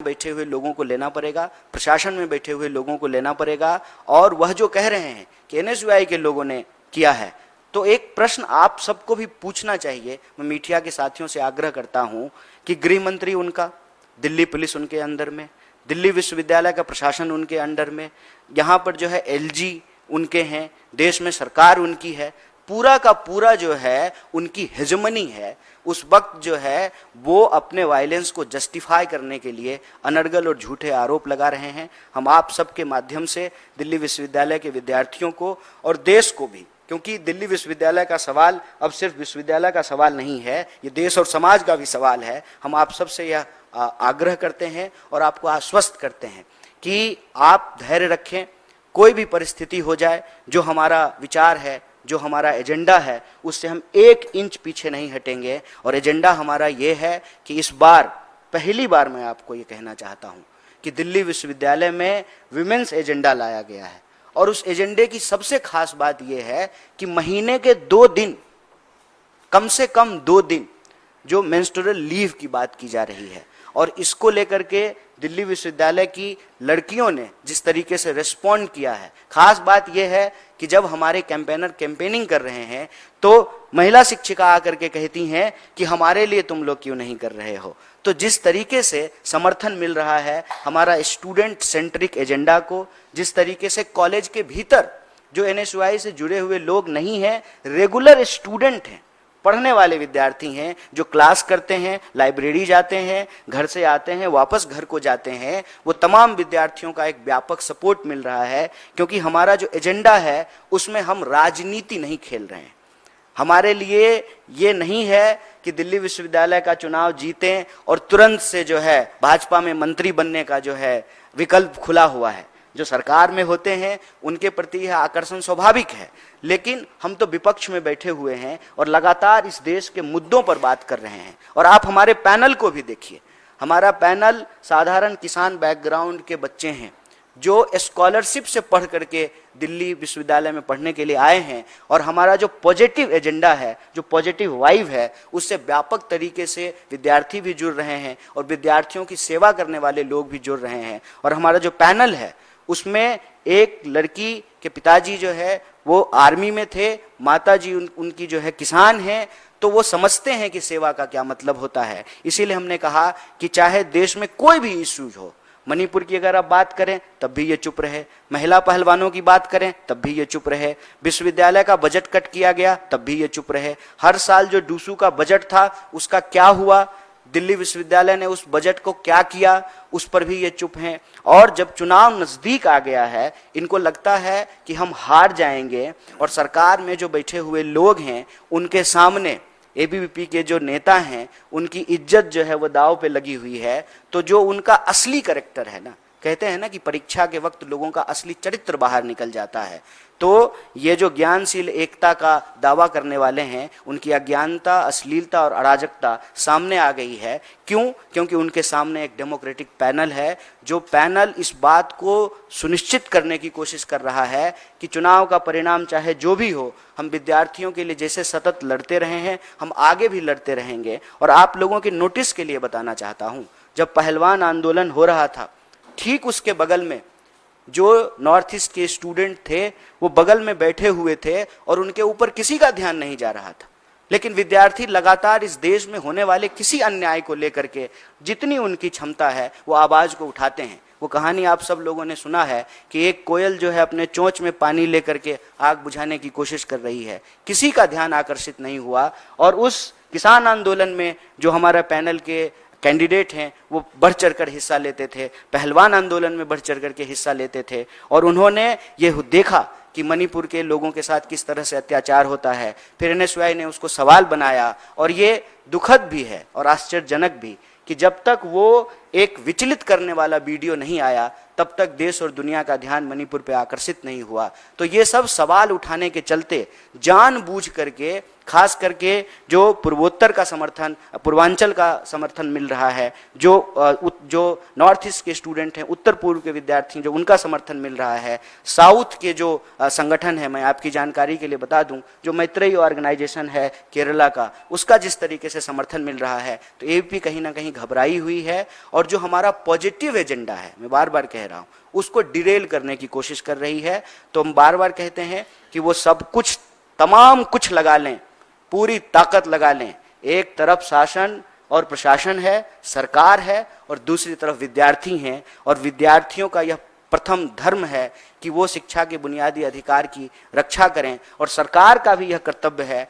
बैठे हुए लोगों को लेना पड़ेगा, प्रशासन में बैठे हुए लोगों को लेना पड़ेगा। और वह जो कह रहे हैं कि एनएसयूआई के लोगों ने किया है, तो एक प्रश्न आप सबको भी पूछना चाहिए। मैं मीडिया के साथियों से आग्रह करता हूं कि गृह मंत्री उनका, दिल्ली पुलिस उनके अंदर में, दिल्ली विश्वविद्यालय का प्रशासन उनके अंडर में, यहाँ पर जो है एलजी उनके हैं, देश में सरकार उनकी है, पूरा का पूरा जो है उनकी हेजमनी है। उस वक्त जो है वो अपने वायलेंस को जस्टिफाई करने के लिए अनर्गल और झूठे आरोप लगा रहे हैं। हम आप सबके माध्यम से दिल्ली विश्वविद्यालय के विद्यार्थियों को और देश को भी, क्योंकि दिल्ली विश्वविद्यालय का सवाल अब सिर्फ विश्वविद्यालय का सवाल नहीं है, ये देश और समाज का भी सवाल है। हम आप सबसे यह आग्रह करते हैं और आपको आश्वस्त करते हैं कि आप धैर्य रखें, कोई भी परिस्थिति हो जाए, जो हमारा विचार है, जो हमारा एजेंडा है, उससे हम 1 इंच पीछे नहीं हटेंगे। और एजेंडा हमारा ये है कि इस बार पहली बार मैं आपको ये कहना चाहता हूँ कि दिल्ली विश्वविद्यालय में विमेंस एजेंडा लाया गया है। और उस एजेंडे की सबसे खास बात यह है कि महीने के 2 दिन, कम से कम 2 दिन जो मेंस्ट्रुअल लीव की बात की जा रही है, और इसको लेकर के दिल्ली विश्वविद्यालय की लड़कियों ने जिस तरीके से रिस्पॉन्ड किया है। खास बात यह है कि जब हमारे कैंपेनर कैंपेनिंग कर रहे हैं तो महिला शिक्षिका आकर के कहती हैं कि हमारे लिए तुम लोग क्यों नहीं कर रहे हो। तो जिस तरीके से समर्थन मिल रहा है हमारा स्टूडेंट सेंट्रिक एजेंडा को, जिस तरीके से कॉलेज के भीतर जो एनएसयूआई से जुड़े हुए लोग नहीं हैं, रेगुलर स्टूडेंट हैं, पढ़ने वाले विद्यार्थी हैं, जो क्लास करते हैं, लाइब्रेरी जाते हैं, घर से आते हैं, वापस घर को जाते हैं, वो तमाम विद्यार्थियों का एक व्यापक सपोर्ट मिल रहा है। क्योंकि हमारा जो एजेंडा है उसमें हम राजनीति नहीं खेल रहे हैं। हमारे लिए ये नहीं है कि दिल्ली विश्वविद्यालय का चुनाव जीतें और तुरंत से जो है भाजपा में मंत्री बनने का जो है विकल्प खुला हुआ है। जो सरकार में होते हैं उनके प्रति यह आकर्षण स्वाभाविक है, लेकिन हम तो विपक्ष में बैठे हुए हैं और लगातार इस देश के मुद्दों पर बात कर रहे हैं। और आप हमारे पैनल को भी देखिए, हमारा पैनल साधारण किसान बैकग्राउंड के बच्चे हैं जो स्कॉलरशिप से पढ़ करके दिल्ली विश्वविद्यालय में पढ़ने के लिए आए हैं। और हमारा जो पॉजिटिव एजेंडा है, जो पॉजिटिव वाइब है, उससे व्यापक तरीके से विद्यार्थी भी जुड़ रहे हैं और विद्यार्थियों की सेवा करने वाले लोग भी जुड़ रहे हैं। और हमारा जो पैनल है उसमें एक लड़की के पिताजी जो है वो आर्मी में थे, माताजी उनकी जो है किसान हैं, तो वो समझते हैं कि सेवा का क्या मतलब होता है। इसीलिए हमने कहा कि चाहे देश में कोई भी इश्यूज हो, मणिपुर की अगर आप बात करें तब भी ये चुप रहे, महिला पहलवानों की बात करें तब भी ये चुप रहे, विश्वविद्यालय का बजट कट किया गया तब भी ये चुप रहे, हर साल जो डूसू का बजट था उसका क्या हुआ, दिल्ली विश्वविद्यालय ने उस बजट को क्या किया, उस पर भी ये चुप हैं। और जब चुनाव नजदीक आ गया है, इनको लगता है कि हम हार जाएंगे और सरकार में जो बैठे हुए लोग हैं उनके सामने एबीवीपी के जो नेता हैं उनकी इज्जत जो है वो दांव पे लगी हुई है। तो जो उनका असली कैरेक्टर है ना, कहते हैं ना कि परीक्षा के वक्त लोगों का असली चरित्र बाहर निकल जाता है, तो ये जो ज्ञानशील एकता का दावा करने वाले हैं उनकी अज्ञानता, अश्लीलता और अराजकता सामने आ गई है। क्यों? क्योंकि उनके सामने एक डेमोक्रेटिक पैनल है, जो पैनल इस बात को सुनिश्चित करने की कोशिश कर रहा है कि चुनाव का परिणाम चाहे जो भी हो, हम विद्यार्थियों के लिए जैसे सतत लड़ते रहे हैं हम आगे भी लड़ते रहेंगे। और आप लोगों के नोटिस के लिए बताना चाहता हूँ, जब पहलवान आंदोलन हो रहा था ठीक उसके बगल में जो नॉर्थ ईस्ट के स्टूडेंट थे वो बगल में बैठे हुए थे और उनके ऊपर किसी का ध्यान नहीं जा रहा था। लेकिन विद्यार्थी लगातार इस देश में होने वाले किसी अन्याय को लेकर के जितनी उनकी क्षमता है वो आवाज को उठाते हैं। वो कहानी आप सब लोगों ने सुना है कि एक कोयल जो है अपने चोंच में पानी लेकर के आग बुझाने की कोशिश कर रही है, किसी का ध्यान आकर्षित नहीं हुआ। और उस किसान आंदोलन में जो हमारा पैनल के कैंडिडेट हैं वो बढ़ चढ़कर हिस्सा लेते थे, पहलवान आंदोलन में बढ़ चढ़कर के हिस्सा लेते थे, और उन्होंने ये देखा कि मणिपुर के लोगों के साथ किस तरह से अत्याचार होता है। फिर एनएसयूआई ने उसको सवाल बनाया, और ये दुखद भी है और आश्चर्यजनक भी कि जब तक वो एक विचलित करने वाला वीडियो नहीं आया तब तक देश और दुनिया का ध्यान मणिपुर पे आकर्षित नहीं हुआ। तो ये सब सवाल उठाने के चलते जानबूझ करके, खास करके जो पूर्वोत्तर का समर्थन, पूर्वांचल का समर्थन मिल रहा है, जो नॉर्थ ईस्ट के स्टूडेंट हैं, उत्तर पूर्व के विद्यार्थी जो उनका समर्थन मिल रहा है, साउथ के जो संगठन है, मैं आपकी जानकारी के लिए बता दूं, जो मैत्रेयी ऑर्गेनाइजेशन है केरला का, उसका जिस तरीके से समर्थन मिल रहा है, तो एबीपी कहीं ना कहीं घबराई हुई है। और जो हमारा पॉजिटिव एजेंडा है, मैं बार बार कह रहा हूं, उसको डिरेल करने की कोशिश कर रही है। तो हम बार बार कहते हैं कि वो सब कुछ, तमाम कुछ लगा लें, पूरी ताकत लगा लें। एक तरफ शासन और प्रशासन है, सरकार है, और दूसरी तरफ विद्यार्थी हैं, और विद्यार्थियों का यह प्रथम धर्म है कि वो शिक्षा के बुनियादी अधिकार की रक्षा करें, और सरकार का भी यह कर्तव्य है